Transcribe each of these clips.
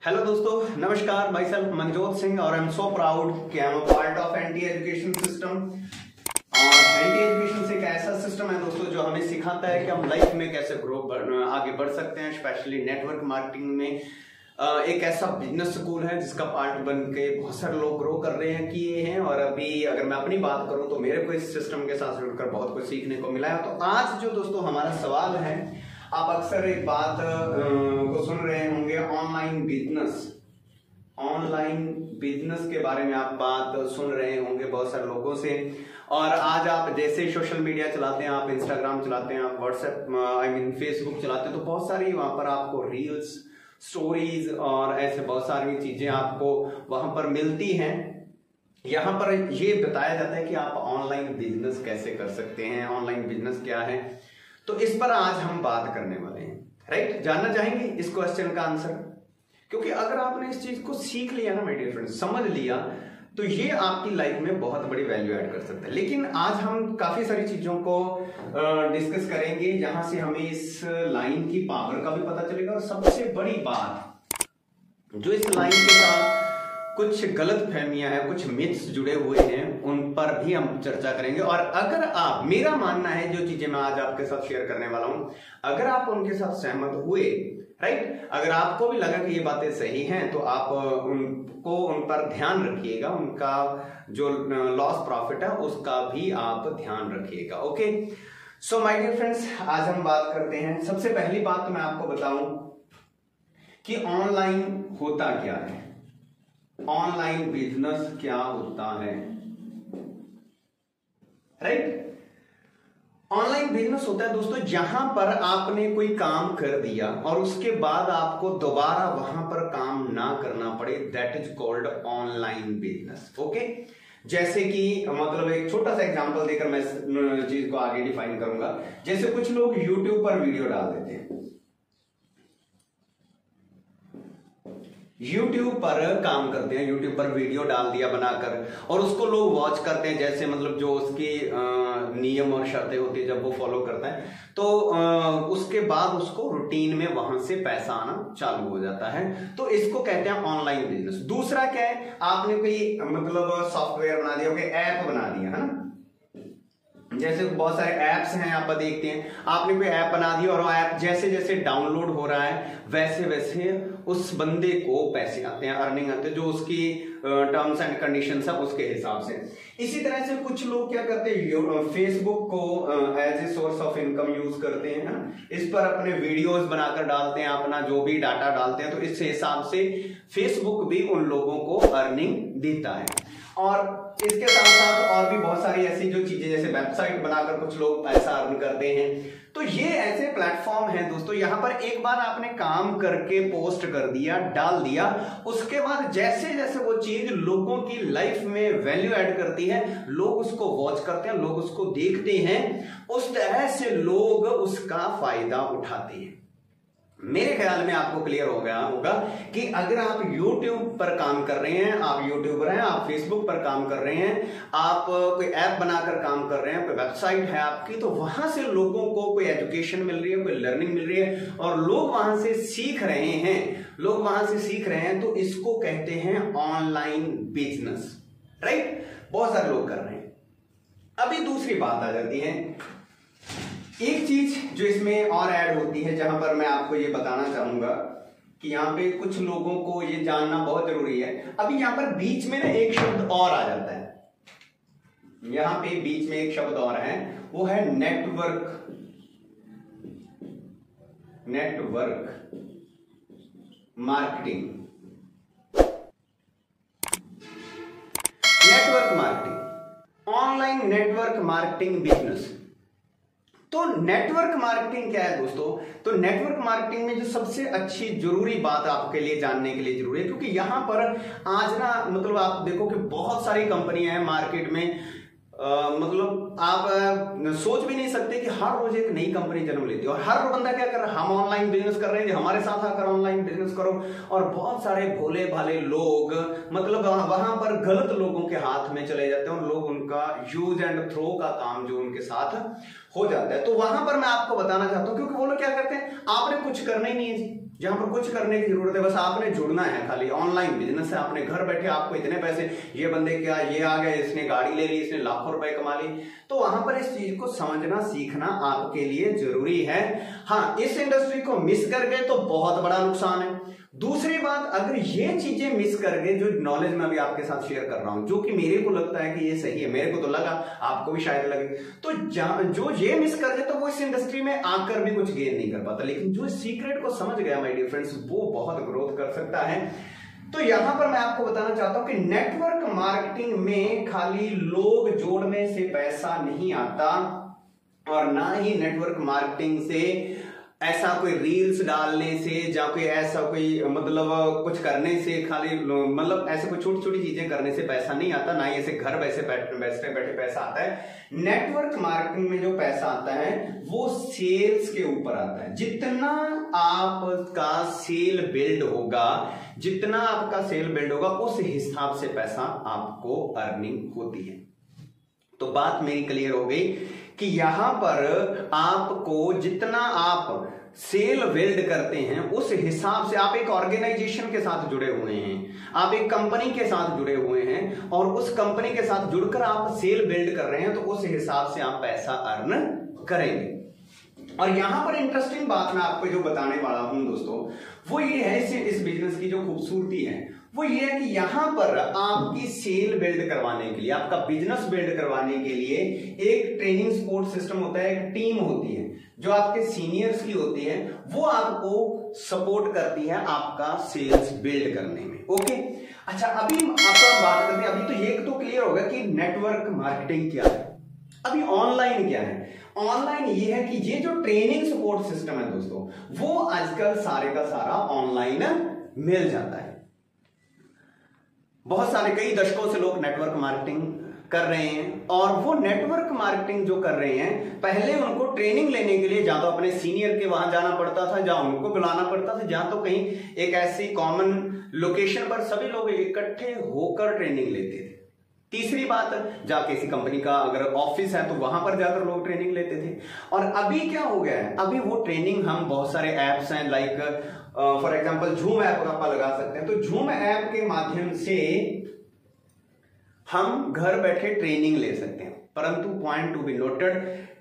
Hello दोस्तों, नमस्कार। My self Manjot Singh और आई एम सो प्राउड कि I am part of anti education system. और एंटी एजुकेशन एक ऐसा सिस्टम है दोस्तों जो हमें सिखाता है कि हम लाइफ में कैसे आगे बढ़ सकते हैं। स्पेशली नेटवर्क मार्केटिंग में एक ऐसा बिजनेस स्कूल है जिसका पार्ट बन के बहुत सारे लोग ग्रो कर रहे हैं, किए हैं। और अभी अगर मैं अपनी बात करूं तो मेरे को इस सिस्टम के साथ जुड़कर बहुत कुछ सीखने को मिला है। तो आज जो दोस्तों हमारा सवाल है, आप अक्सर एक बात को सुन रहे होंगे, ऑनलाइन बिजनेस के बारे में आप बात सुन रहे होंगे बहुत सारे लोगों से। और आज आप जैसे सोशल मीडिया चलाते हैं, आप इंस्टाग्राम चलाते हैं, आप व्हाट्सएप फेसबुक चलाते हैं, तो बहुत सारी वहां पर आपको रील्स, स्टोरीज और ऐसे बहुत सारी चीजें आपको वहां पर मिलती हैं। यहां पर ये बताया जाता है कि आप ऑनलाइन बिजनेस कैसे कर सकते हैं, ऑनलाइन बिजनेस क्या है। तो इस पर आज हम बात करने वाले हैं, राइट। जानना चाहेंगे इस क्वेश्चन का आंसर, क्योंकि अगर आपने इस चीज को सीख लिया ना माय डियर फ्रेंड्स, समझ लिया, तो ये आपकी लाइफ में बहुत बड़ी वैल्यू ऐड कर सकता है। लेकिन आज हम काफी सारी चीजों को डिस्कस करेंगे जहां से हमें इस लाइन की पावर का भी पता चलेगा। और सबसे बड़ी बात जो इस लाइन के साथ कुछ गलत फहमियां हैं, कुछ मिथ्स जुड़े हुए हैं, उन पर भी हम चर्चा करेंगे। और अगर आप, मेरा मानना है जो चीजें मैं आज आपके साथ शेयर करने वाला हूं, अगर आप उनके साथ सहमत हुए, राइट, अगर आपको भी लगा कि ये बातें सही हैं, तो आप उन पर ध्यान रखिएगा। उनका जो लॉस प्रॉफिट है उसका भी आप ध्यान रखिएगा। Okay, so my dear friends, आज हम बात करते हैं। सबसे पहली बात तो मैं आपको बताऊं कि ऑनलाइन होता क्या है, ऑनलाइन बिजनेस क्या होता है, राइट। ऑनलाइन बिजनेस होता है दोस्तों जहां पर आपने कोई काम कर दिया और उसके बाद आपको दोबारा वहां पर काम ना करना पड़े, that is called online business. Okay, जैसे कि मतलब एक छोटा सा एग्जांपल देकर मैं इस चीज को आगे डिफाइन करूंगा। जैसे कुछ लोग यूट्यूब पर वीडियो डाल देते हैं, यूट्यूब पर काम करते हैं, यूट्यूब पर वीडियो डाल दिया बनाकर, और उसको लोग वॉच करते हैं। जैसे मतलब जो उसकी नियम और शर्तें होती है, जब वो फॉलो करता है तो उसके बाद उसको रूटीन में वहां से पैसा आना चालू हो जाता है। तो इसको कहते हैं ऑनलाइन बिजनेस। दूसरा क्या है, आपने कोई मतलब सॉफ्टवेयर बना दिया, कोई ऐप बना दिया, है ना। जैसे बहुत सारे ऐप्स हैं, आप देखते हैं, आपने कोई ऐप बना दिया और वो ऐप जैसे जैसे डाउनलोड हो रहा है वैसे वैसे उस बंदे को पैसे आते हैं, अर्निंग आते हैं, जो उसकी टर्म्स एंड कंडीशंस है उसके हिसाब से। इसी तरह से कुछ लोग क्या करते हैं, फेसबुक को as a source of income use करते हैं, ना। इस पर अपने वीडियोस बनाकर डालते हैं, अपना जो भी डाटा डालते हैं, तो इस हिसाब से फेसबुक भी उन लोगों को अर्निंग देता है। और इसके साथ साथ और भी बहुत सारी ऐसी जो चीजें, जैसे वेबसाइट बनाकर कुछ लोग पैसा अर्न करते हैं। तो ये ऐसे प्लेटफॉर्म हैं दोस्तों, यहां पर एक बार आपने काम करके पोस्ट कर दिया, डाल दिया, उसके बाद जैसे जैसे वो चीज लोगों की लाइफ में वैल्यू ऐड करती है, लोग उसको वॉच करते हैं, लोग उसको देखते हैं, उस तरह से लोग उसका फायदा उठाते हैं। मेरे ख्याल में आपको क्लियर हो गया होगा कि अगर आप YouTube पर काम कर रहे हैं, आप यूट्यूबर हैं, आप फेसबुक पर काम कर रहे हैं, आप कोई ऐप बनाकर काम कर रहे हैं, कोई वेबसाइट है आपकी, तो वहां से लोगों को कोई एजुकेशन मिल रही है, कोई लर्निंग मिल रही है और लोग वहां से सीख रहे हैं, तो इसको कहते हैं ऑनलाइन बिजनेस, राइट। बहुत सारे लोग कर रहे हैं। अभी दूसरी बात आ जाती है, एक चीज जो इसमें और ऐड होती है, जहां पर मैं आपको ये बताना चाहूंगा कि यहाँ पे कुछ लोगों को ये जानना बहुत जरूरी है। अभी यहाँ पर बीच में ना एक शब्द और आ जाता है, यहाँ पे बीच में एक शब्द और है, वो है network marketing. Online network marketing business. तो नेटवर्क मार्केटिंग क्या है दोस्तों? तो नेटवर्क मार्केटिंग में जो सबसे अच्छी जरूरी बात आपके लिए जानने के लिए जरूरी है, क्योंकि यहां पर आज ना मतलब आप देखो कि बहुत सारी कंपनियां हैं मार्केट में, मतलब आप सोच भी नहीं सकते कि हर रोज एक नई कंपनी जन्म लेती है और हर बंदा क्या कर रहा है, हम ऑनलाइन बिजनेस कर रहे हैं, हमारे साथ आकर ऑनलाइन बिजनेस करो। और बहुत सारे भोले भाले लोग मतलब वहां पर गलत लोगों के हाथ में चले जाते हैं और लोग उनका यूज एंड थ्रो का काम जो उनके साथ हो जाता है। तो वहां पर मैं आपको बताना चाहता हूं, क्योंकि वो लोग क्या करते हैं, आपने कुछ करना ही नहीं है जी, जहां पर कुछ करने की जरूरत है, बस आपने जुड़ना है। खाली ऑनलाइन बिजनेस है, आपने घर बैठे आपको इतने पैसे, ये बंदे क्या, ये आ गए, इसने गाड़ी ले ली, इसने लाखों रुपए कमा ली। तो वहां पर इस चीज को समझना सीखना आपके लिए जरूरी है। हाँ, इस इंडस्ट्री को मिस कर गए तो बहुत बड़ा नुकसान है। दूसरी बात, अगर ये चीजें मिस कर गए, जो नॉलेज मैं अभी आपके साथ शेयर कर रहा हूं, जो कि मेरे को लगता है कि ये सही है, मेरे को तो लगा, आपको भी शायद लगे, तो जो ये मिस कर गए तो वो इस इंडस्ट्री में आकर भी कुछ गेन नहीं कर पाता। लेकिन जो इस सीक्रेट को समझ गया माय डियर फ्रेंड्स, वो बहुत ग्रोथ कर सकता है। तो यहां पर मैं आपको बताना चाहता हूं कि नेटवर्क मार्केटिंग में खाली लोग जोड़ने से पैसा नहीं आता, और ना ही नेटवर्क मार्केटिंग से ऐसा कोई रील्स डालने से, या कोई ऐसा कोई मतलब कुछ करने से, खाली मतलब ऐसे कोई छोटी छोटी चीजें करने से पैसा नहीं आता, ना ही ऐसे घर वैसे बैठे पैसा आता है। नेटवर्क मार्केटिंग में जो पैसा आता है वो सेल्स के ऊपर आता है। जितना आपका सेल बिल्ड होगा, जितना आपका सेल बिल्ड होगा, उस हिसाब से पैसा आपको अर्निंग होती है। तो बात मेरी क्लियर हो गई कि यहां पर आपको जितना आप सेल बिल्ड करते हैं उस हिसाब से, आप एक ऑर्गेनाइजेशन के साथ जुड़े हुए हैं, आप एक कंपनी के साथ जुड़े हुए हैं, और उस कंपनी के साथ जुड़कर आप सेल बिल्ड कर रहे हैं, तो उस हिसाब से आप पैसा अर्न करेंगे। और यहां पर इंटरेस्टिंग बात मैं आपको जो बताने वाला हूं दोस्तों, वो ये है, इस बिजनेस की जो खूबसूरती है वो ये है कि यहां पर आपकी सेल बिल्ड करवाने के लिए, आपका बिजनेस बिल्ड करवाने के लिए एक ट्रेनिंग सपोर्ट सिस्टम होता है, एक टीम होती है जो आपके सीनियर्स की होती है, वो आपको सपोर्ट करती है आपका सेल्स बिल्ड करने में। ओके, अच्छा, अभी आपका बात करते हैं, अभी तो ये तो क्लियर होगा कि नेटवर्क मार्केटिंग क्या है। अभी ऑनलाइन क्या है? ऑनलाइन ये है कि ये जो ट्रेनिंग सपोर्ट सिस्टम है दोस्तों, वो आजकल सारे का सारा ऑनलाइन मिल जाता है। बहुत सारे कई दशकों से लोग नेटवर्क मार्केटिंग कर रहे हैं, और वो नेटवर्क मार्केटिंग जो कर रहे हैं, पहले उनको ट्रेनिंग लेने के लिए जहां तो अपने सीनियर के वहां जाना पड़ता था, जहां उनको बुलाना पड़ता था, जहां तो कहीं एक ऐसी कॉमन लोकेशन पर सभी लोग इकट्ठे होकर ट्रेनिंग लेते थे। तीसरी बात, जहां किसी कंपनी का अगर ऑफिस है तो वहां पर जाकर लोग ट्रेनिंग लेते थे। और अभी क्या हो गया है, अभी वो ट्रेनिंग हम बहुत सारे एप्स हैं, लाइक फॉर एग्जांपल झूम ऐप आप लगा सकते हैं। तो झूम ऐप के माध्यम से हम घर बैठे ट्रेनिंग ले सकते हैं, परंतु point to be noted,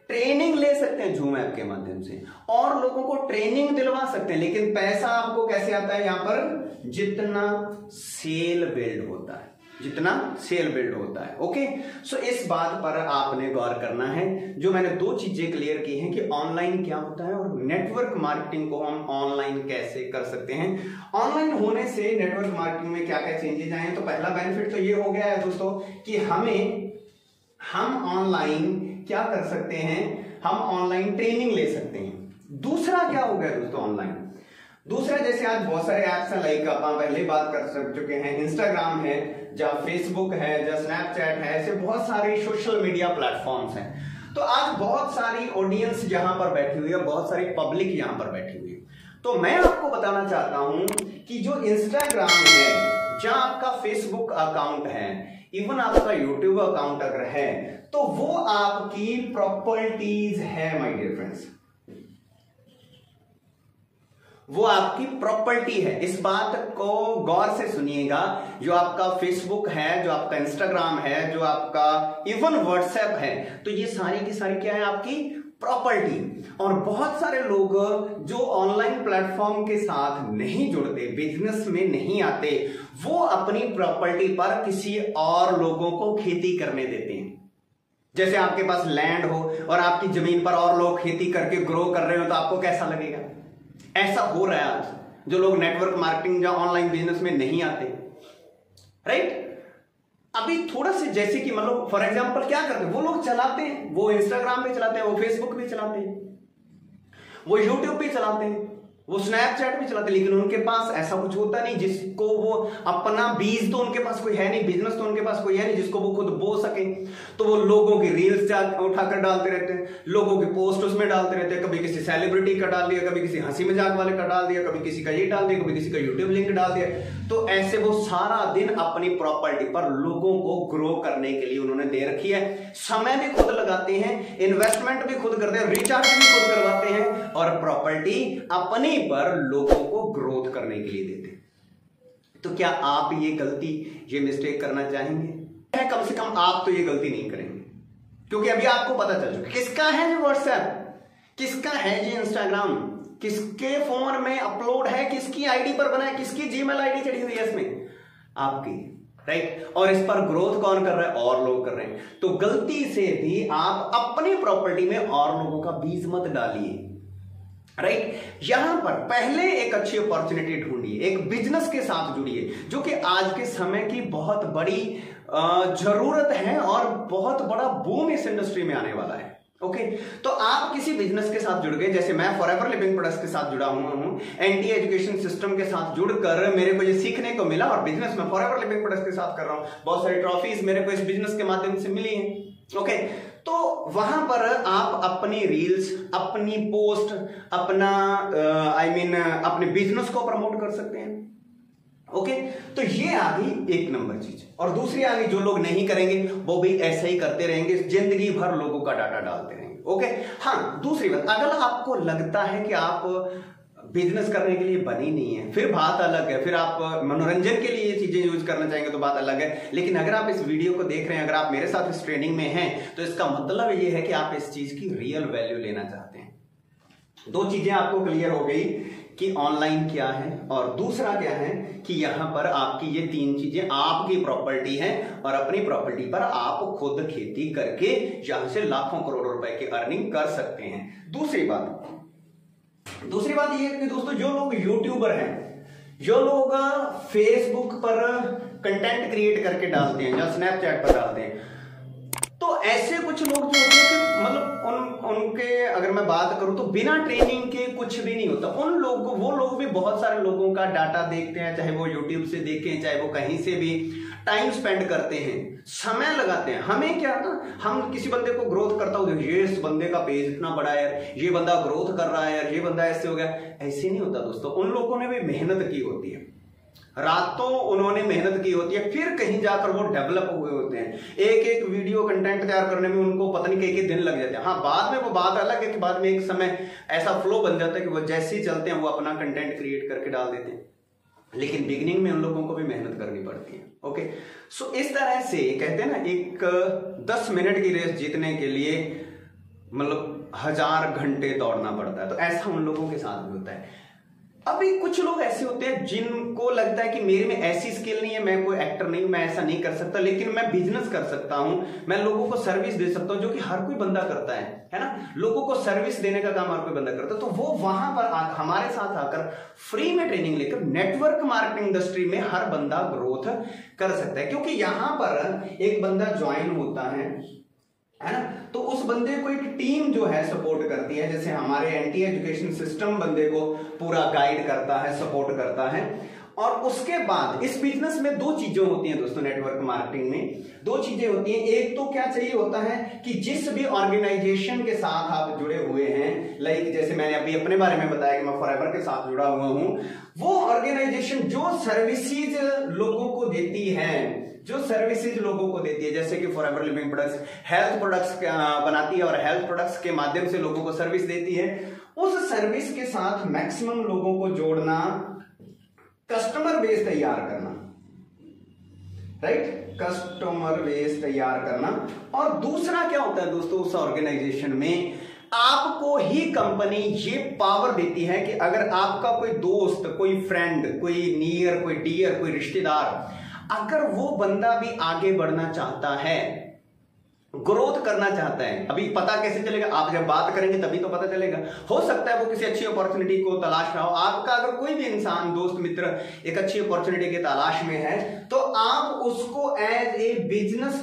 training ले सकते हैं झूम ऐप के माध्यम से, और लोगों को ट्रेनिंग दिलवा सकते हैं, लेकिन पैसा आपको कैसे आता है यहां पर? जितना सेल बिल्ड होता है, जितना सेल बिल्ड होता है। ओके, सो इस बात पर आपने गौर करना है। जो मैंने दो चीजें क्लियर की हैं कि ऑनलाइन क्या होता है और नेटवर्क मार्केटिंग को हम ऑनलाइन कैसे कर सकते हैं। ऑनलाइन होने से नेटवर्क मार्केटिंग में क्या क्या चेंजेस आए हैं। तो पहला बेनिफिट तो ये हो गया है दोस्तों कि हम ऑनलाइन क्या कर सकते हैं, हम ऑनलाइन ट्रेनिंग ले सकते हैं। दूसरा क्या हो गया दोस्तों ऑनलाइन, दूसरा जैसे आज बहुत सारे ऐप्स हैं, लाइक आप पहले बात कर चुके हैं, इंस्टाग्राम है, जहां फेसबुक है, जहां स्नैपचैट है, ऐसे बहुत सारे सोशल मीडिया प्लेटफॉर्म्स हैं। तो आज बहुत सारी ऑडियंस यहां पर बैठी हुई है, बहुत सारी पब्लिक यहां पर बैठी हुई है। तो मैं आपको बताना चाहता हूं कि जो इंस्टाग्राम है, जहां आपका फेसबुक अकाउंट है, इवन आपका यूट्यूब अकाउंट अगर है, तो वो आपकी प्रॉपर्टीज है माय डियर फ्रेंड्स, वो आपकी प्रॉपर्टी है। इस बात को गौर से सुनिएगा। जो आपका फेसबुक है, जो आपका इंस्टाग्राम है, जो आपका इवन व्हाट्सएप है, तो ये सारी की सारी क्या है? आपकी प्रॉपर्टी। और बहुत सारे लोग जो ऑनलाइन प्लेटफॉर्म के साथ नहीं जुड़ते, बिजनेस में नहीं आते, वो अपनी प्रॉपर्टी पर किसी और लोगों को खेती करने देते हैं। जैसे आपके पास लैंड हो और आपकी जमीन पर और लोग खेती करके ग्रो कर रहे हो, तो आपको कैसा लगेगा? ऐसा हो रहा है आज, जो लोग नेटवर्क मार्केटिंग या ऑनलाइन बिजनेस में नहीं आते, राइट? अभी थोड़ा से जैसे कि मतलब फॉर एग्जांपल क्या करते हैं, वो लोग चलाते हैं, वो इंस्टाग्राम भी चलाते हैं, वो फेसबुक भी चलाते हैं, वो यूट्यूब भी चलाते हैं, वो स्नैपचैट भी चलाते, लेकिन उनके पास ऐसा कुछ होता नहीं जिसको वो अपना बीज तो उनके पास कोई है नहीं, बिजनेस तो उनके पास कोई है नहीं जिसको वो खुद बो सके। तो वो लोगों की रील्स उठाकर डालते रहते हैं, लोगों के पोस्ट उसमें डालते रहते हैं, कभी किसी सेलिब्रिटी का डाल दिया, कभी किसी हंसी मजाक वाले का डाल दिया, कभी किसी का ये डाल दिया, कभी किसी का यूट्यूब लिंक डाल दिया। तो ऐसे वो सारा दिन अपनी प्रॉपर्टी पर लोगों को ग्रो करने के लिए उन्होंने दे रखी है। समय भी खुद लगाते हैं, इन्वेस्टमेंट भी खुद करते हैं, रिचार्ज भी खुद करवाते हैं और प्रॉपर्टी अपनी पर लोगों को ग्रोथ करने के लिए देते हैं। तो क्या आप ये गलती, ये मिस्टेक करना चाहेंगे? कम से कम आप तो ये गलती नहीं करेंगे, क्योंकि अभी आपको पता चल चुका किसका है ये व्हाट्सएप, किसका है ये इंस्टाग्राम, किसके फोन में अपलोड है, किसकी आईडी पर बना है, किसकी जीमेल आईडी चढ़ी हुई है इसमें, आपकी, राइट। और इस पर ग्रोथ कौन कर रहा है? और लोग कर रहे हैं। तो गलती से भी आप अपनी प्रॉपर्टी में और लोगों का बीज मत डालिए, राइट। यहां पर पहले एक अच्छी अपॉर्चुनिटी ढूंढिए, एक बिजनेस के साथ जुड़िए जो कि आज के समय की बहुत बड़ी जरूरत है और बहुत बड़ा बूम इस इंडस्ट्री में आने वाला है। ओके, तो आप किसी बिजनेस के साथ जुड़ गए, जैसे मैं फॉरएवर लिविंग प्रोडक्ट्स के साथ जुड़ा हुआ हूं, एनटी एजुकेशन सिस्टम के साथ जुड़कर मेरे को ये सीखने को मिला और बिजनेस में फॉरएवर लिविंग प्रोडक्ट्स के साथ कर रहा हूं। बहुत सारी ट्रॉफीज मेरे को इस बिजनेस के माध्यम से मिली हैं। ओके, तो वहां पर आप अपनी रील्स, अपनी पोस्ट, अपना अपने बिजनेस को प्रमोट कर सकते हैं। ओके, तो ये आ गई एक नंबर चीज। और दूसरी आ गई, जो लोग नहीं करेंगे वो भी ऐसे ही करते रहेंगे, जिंदगी भर लोगों का डाटा डालते रहेंगे। ओके, हाँ, दूसरी बात, अगर आपको लगता है कि आप बिजनेस करने के लिए बनी नहीं है, फिर बात अलग है, फिर आप मनोरंजन के लिए ये चीजें यूज करना चाहेंगे तो बात अलग है। लेकिन अगर आप इस वीडियो को देख रहे हैं, अगर आप मेरे साथ इस ट्रेनिंग में हैं, तो इसका मतलब ये है कि आप इस चीज की रियल वैल्यू लेना चाहते हैं। दो चीजें आपको क्लियर हो गई कि ऑनलाइन क्या है, और दूसरा क्या है कि यहां पर आपकी ये तीन चीजें आपकी प्रॉपर्टी है और अपनी प्रॉपर्टी पर आप खुद खेती करके यहां से लाखों करोड़ों रुपए की अर्निंग कर सकते हैं। दूसरी बात ये है कि दोस्तों, जो लोग यूट्यूबर हैं, जो लोग फेसबुक पर कंटेंट क्रिएट करके डालते हैं या स्नैपचैट पर डालते हैं, तो ऐसे कुछ लोग जो होते हैं कि मतलब उनके अगर मैं बात करूं तो बिना ट्रेनिंग के कुछ भी नहीं होता। उन लोगों को, वो लोग भी बहुत सारे लोगों का डाटा देखते हैं, चाहे वो यूट्यूब से देखें, चाहे वो कहीं से भी टाइम स्पेंड करते हैं, समय लगाते हैं। हमें क्या ना, हम किसी बंदे को ग्रोथ करता हूं, ये इस बंदे का पेज इतना बड़ा है यार, ये बंदा ग्रोथ कर रहा है यार, ये बंदा ऐसे हो गया, ऐसे नहीं होता दोस्तों। उन लोगों ने भी मेहनत की होती है, रातों उन्होंने मेहनत की होती है, फिर कहीं जाकर वो डेवलप हुए होते हैं। एक एक वीडियो कंटेंट तैयार करने में उनको पता नहीं कई दिन लग जाते हैं। हाँ, बाद में वो बात अलग है कि बाद में एक समय ऐसा फ्लो बन जाता है कि वो जैसे ही चलते हैं वो अपना कंटेंट क्रिएट करके डाल देते हैं, लेकिन बिगिनिंग में उन लोगों को भी मेहनत करनी पड़ती है। ओके, सो इस तरह से कहते हैं ना, एक 10 मिनट की रेस जीतने के लिए मतलब 1000 घंटे दौड़ना पड़ता है। तो ऐसा उन लोगों के साथ भी होता है। अभी कुछ लोग ऐसे होते हैं जिनको लगता है कि मेरे में ऐसी स्किल नहीं है, मैं कोई एक्टर नहीं हूं, मैं ऐसा नहीं कर सकता, लेकिन मैं बिजनेस कर सकता हूं, मैं लोगों को सर्विस दे सकता हूं, जो कि हर कोई बंदा करता है ना। लोगों को सर्विस देने का काम हर कोई बंदा करता है। तो वो वहां पर हमारे साथ आकर फ्री में ट्रेनिंग लेकर नेटवर्क मार्केटिंग इंडस्ट्री में हर बंदा ग्रोथ कर सकता है, क्योंकि यहां पर एक बंदा ज्वाइन होता है ना, तो उस बंदे को एक टीम जो है सपोर्ट करती है। जैसे हमारे एनटी एजुकेशन सिस्टम बंदे को पूरा गाइड करता है, सपोर्ट करता है। और उसके बाद इस बिजनेस में दो चीजें होती हैं दोस्तों, नेटवर्क मार्केटिंग में दो चीजें होती हैं। एक तो क्या चाहिए होता है कि जिस भी ऑर्गेनाइजेशन के साथ आप जुड़े हुए हैं, लाइक जैसे मैंने अभी अपने बारे में बताया कि मैं फॉरएवर के साथ जुड़ा हुआ हूं, वो ऑर्गेनाइजेशन जो सर्विसेज लोगों को देती है, जैसे कि forever living products health products बनाती है और हेल्थ प्रोडक्ट्स के माध्यम से लोगों को सर्विस देती है, उस सर्विस के साथ मैक्सिमम लोगों को जोड़ना, कस्टमर बेस तैयार करना, राइट, कस्टमर बेस तैयार करना। और दूसरा क्या होता है दोस्तों, उस ऑर्गेनाइजेशन में आपको ही कंपनी ये पावर देती है कि अगर आपका कोई दोस्त, कोई फ्रेंड, कोई नियर, कोई डियर, कोई रिश्तेदार, अगर वो बंदा भी आगे बढ़ना चाहता है, ग्रोथ करना चाहता है, अभी पता कैसे चलेगा? आप जब बात करेंगे तभी तो पता चलेगा। हो सकता है वो किसी अच्छी अपॉर्चुनिटी को तलाश रहा हो। आपका अगर कोई भी इंसान, दोस्त, मित्र एक अच्छी अपॉर्चुनिटी की तलाश में है, तो आप उसको एज ए बिजनेस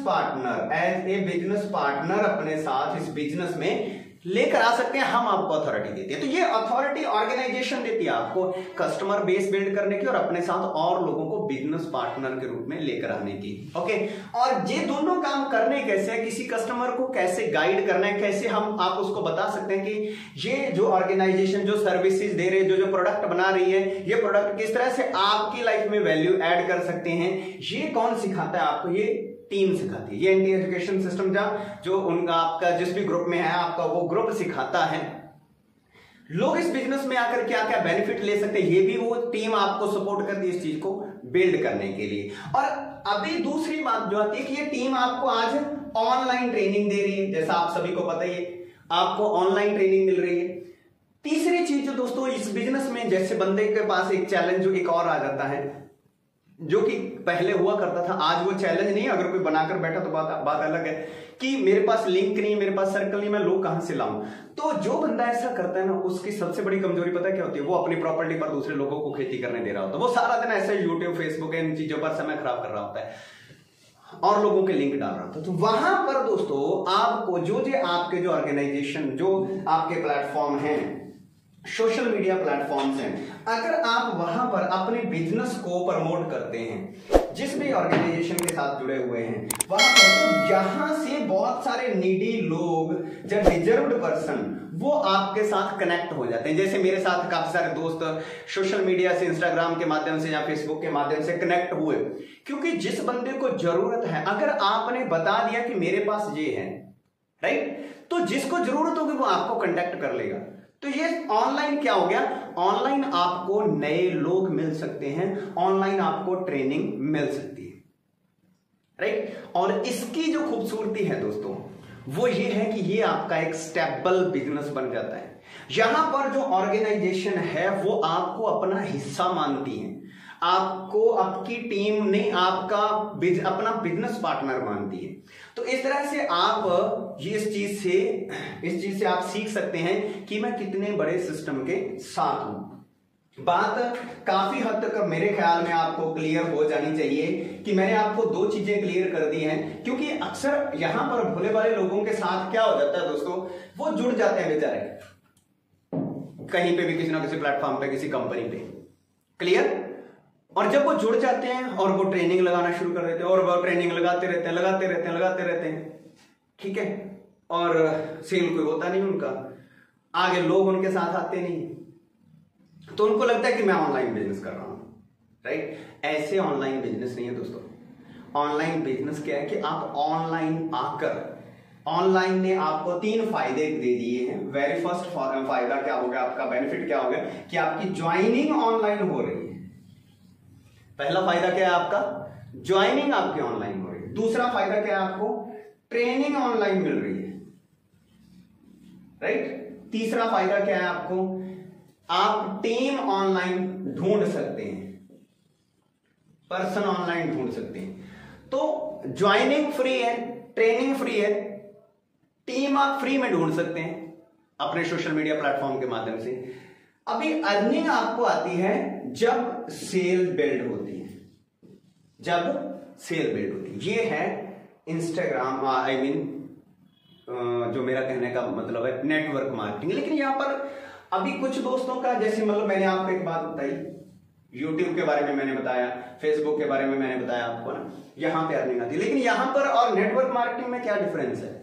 पार्टनर अपने साथ इस बिजनेस में लेकर आ सकते हैं, हम आपको अथॉरिटी देते हैं। तो ये अथॉरिटी ऑर्गेनाइजेशन देती है आपको कस्टमर बेस बिल्ड करने की और अपने साथ और लोगों को बिजनेस पार्टनर के रूप में लेकर आने की। ओके, और ये दोनों काम करने कैसे है, किसी कस्टमर को कैसे गाइड करना है, कैसे हम आप उसको बता सकते हैं कि ये जो ऑर्गेनाइजेशन जो सर्विसेज दे रही है, जो प्रोडक्ट बना रही है, ये प्रोडक्ट किस तरह से आपकी लाइफ में वैल्यू ऐड कर सकते हैं, ये कौन सिखाता है आपको, ये टीम सिखाती है। ये एनटी एजुकेशन सिस्टम जो उनका आपका जिस भी ग्रुप में है आपका वो ग्रुप सिखाता है। लोग इस बिजनेस में आकर क्या क्या बेनिफिट ले सकते हैं, ये भी वो टीम आपको सपोर्ट करती है इस चीज को बिल्ड करने के लिए। और अभी दूसरी बात जो आती है कि ये टीम आपको आज ऑनलाइन ट्रेनिंग दे रही है, जैसा आप सभी को पता ही है, आपको ऑनलाइन ट्रेनिंग मिल रही है। तीसरी चीज जो दोस्तों इस बिजनेस में, जैसे बंदे के पास एक चैलेंज जो एक और आ जाता है, जो कि पहले हुआ करता था, आज वो चैलेंज नहीं, अगर कोई बनाकर बैठा तो बात अलग है कि मेरे पास लिंक नहीं, मेरे पास सर्कल नहीं, मैं लोग कहां से लाऊं। तो जो बंदा ऐसा करता है ना, उसकी सबसे बड़ी कमजोरी पता है क्या होती है, वो अपनी प्रॉपर्टी पर दूसरे लोगों को खेती करने दे रहा होता है। वो सारा दिन ऐसे यूट्यूब फेसबुक इन चीजों पर समय खराब कर रहा होता है और लोगों के लिंक डाल रहा होता है। तो वहां पर दोस्तों आपको जो आपके जो ऑर्गेनाइजेशन, जो आपके प्लेटफॉर्म हैं, सोशल मीडिया प्लेटफॉर्म्स हैं, अगर आप वहां पर अपने बिजनेस को प्रमोट करते हैं, जिस भी ऑर्गेनाइजेशन के साथ जुड़े हुए हैं वहां पर, तो जहां से बहुत सारे नीडी लोग, जो डिजर्व्ड पर्सन, वो आपके साथ कनेक्ट हो जाते हैं। जैसे मेरे साथ काफी सारे दोस्त सोशल मीडिया से, इंस्टाग्राम के माध्यम से या फेसबुक के माध्यम से कनेक्ट हुए, क्योंकि जिस बंदे को जरूरत है, अगर आपने बता दिया कि मेरे पास ये है, राइट, तो जिसको जरूरत होगी वो आपको कांटेक्ट कर लेगा। तो ये ऑनलाइन क्या हो गया, ऑनलाइन आपको नए लोग मिल सकते हैं, ऑनलाइन आपको ट्रेनिंग मिल सकती है, राइट। और इसकी जो खूबसूरती है दोस्तों वो ये है कि ये आपका एक स्टेबल बिजनेस बन जाता है। यहां पर जो ऑर्गेनाइजेशन है वो आपको अपना हिस्सा मानती है, आपको आपकी टीम नहीं, आपका अपना बिजनेस पार्टनर मानती है। तो इस तरह से आप ये इस चीज से आप सीख सकते हैं कि मैं कितने बड़े सिस्टम के साथ हूं। बात काफी हद तक मेरे ख्याल में आपको क्लियर हो जानी चाहिए कि मैंने आपको दो चीजें क्लियर कर दी हैं, क्योंकि अक्सर यहां पर भोले भाले लोगों के साथ क्या हो जाता है दोस्तों, वो जुड़ जाते हैं बेचारे कहीं पे भी, किसी ना किसी प्लेटफॉर्म पे, किसी कंपनी पे, क्लियर। और जब वो जुड़ जाते हैं और वो ट्रेनिंग लगाना शुरू कर देते हैं, और वो ट्रेनिंग लगाते रहते हैं, ठीक है, और सेल कोई होता नहीं उनका, आगे लोग उनके साथ आते नहीं, तो उनको लगता है कि मैं ऑनलाइन बिजनेस कर रहा हूं, राइट। ऐसे ऑनलाइन बिजनेस नहीं है दोस्तों। ऑनलाइन बिजनेस क्या है कि आप ऑनलाइन आकर, ऑनलाइन ने आपको 3 फायदे दे दिए हैं। वेरी फर्स्ट फायदा क्या हो गया, आपका बेनिफिट क्या हो गया कि आपकी ज्वाइनिंग ऑनलाइन हो रही है। पहला फायदा क्या है आपका, ज्वाइनिंग आपकी ऑनलाइन हो रही है। दूसरा फायदा क्या है, आपको ट्रेनिंग ऑनलाइन मिल रही है, राइट। तीसरा फायदा क्या है आपको, आप टीम ऑनलाइन ढूंढ सकते हैं, पर्सन ऑनलाइन ढूंढ सकते हैं। तो ज्वाइनिंग फ्री है, ट्रेनिंग फ्री है, टीम आप फ्री में ढूंढ सकते हैं अपने सोशल मीडिया प्लेटफॉर्म के माध्यम से। अभी अर्निंग आपको आती है जब सेल बिल्ड होती है, जब सेल बिल्ड होती है। ये है इंस्टाग्राम, आई मीन जो मेरा कहने का मतलब है नेटवर्क मार्केटिंग। लेकिन यहां पर अभी कुछ दोस्तों का, जैसे मतलब मैंने आपको एक बात बताई, यूट्यूब के बारे में मैंने बताया, फेसबुक के बारे में मैंने बताया आपको ना, यहां पे अर्निंग आती है। लेकिन यहां पर और नेटवर्क मार्केटिंग में क्या डिफरेंस है,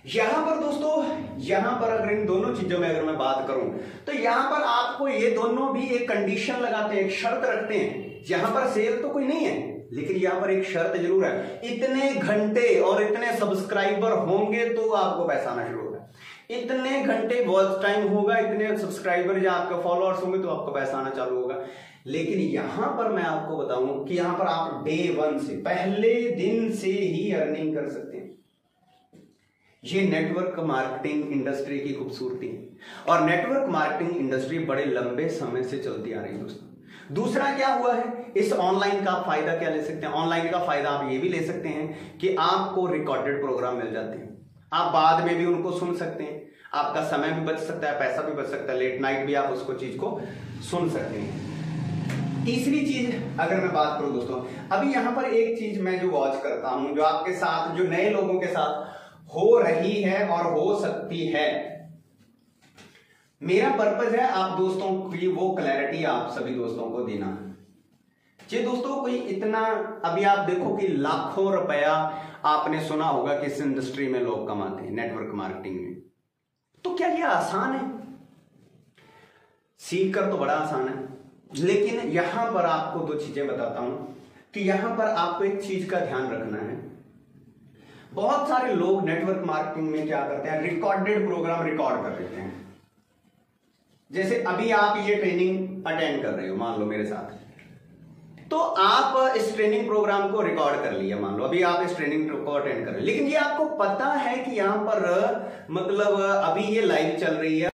यहां पर दोस्तों, यहां पर अगर इन दोनों चीजों में अगर मैं बात करूं तो यहां पर आपको ये दोनों भी एक कंडीशन लगाते हैं, एक शर्त रखते हैं। यहां पर सेल तो कोई नहीं है, लेकिन यहां पर एक शर्त जरूर है, इतने घंटे और इतने सब्सक्राइबर होंगे तो आपको पैसा आना शुरू होगा, इतने घंटे वॉच टाइम होगा, इतने सब्सक्राइबर या आपके फॉलोअर्स होंगे तो आपको पैसा आना चालू होगा। लेकिन यहां पर मैं आपको बताऊं कि यहां पर आप डे 1 से, पहले दिन से ही अर्निंग कर सकते हैं। ये नेटवर्क मार्केटिंग इंडस्ट्री की खूबसूरती है, और नेटवर्क मार्केटिंग इंडस्ट्री बड़े लंबे समय से चलती आ रही है दोस्तों। दूसरा क्या हुआ है, इस ऑनलाइन का फायदा क्या ले सकते हैं, ऑनलाइन का फायदा आप ये भी ले सकते हैं कि आपको रिकॉर्डेड प्रोग्राम मिल जाते हैं, आप बाद में भी उनको सुन सकते हैं, आपका समय भी बच सकता है, पैसा भी बच सकता है, लेट नाइट भी आप उसको चीज को सुन सकते हैं। तीसरी चीज अगर मैं बात करूं दोस्तों, अभी यहां पर एक चीज मैं जो वॉच करता हूं, जो आपके साथ, जो नए लोगों के साथ हो रही है और हो सकती है। मेरा पर्पज है आप दोस्तों की वो क्लैरिटी आप सभी दोस्तों को देना। जी दोस्तों, कोई इतना, अभी आप देखो कि लाखों रुपया आपने सुना होगा कि इस इंडस्ट्री में लोग कमाते हैं नेटवर्क मार्केटिंग में। तो क्या ये आसान है? सीख कर तो बड़ा आसान है, लेकिन यहां पर आपको दो चीजें बताता हूं कि यहां पर आपको एक चीज का ध्यान रखना है। बहुत सारे लोग नेटवर्क मार्केटिंग में क्या करते हैं, रिकॉर्डेड प्रोग्राम रिकॉर्ड कर देते हैं। जैसे अभी आप ये ट्रेनिंग अटेंड कर रहे हो, मान लो मेरे साथ, तो आप इस ट्रेनिंग प्रोग्राम को रिकॉर्ड कर लिया, मान लो अभी आप इस ट्रेनिंग को अटेंड कर रहे हो, लेकिन ये आपको पता है कि यहां पर मतलब अभी ये लाइव चल रही है।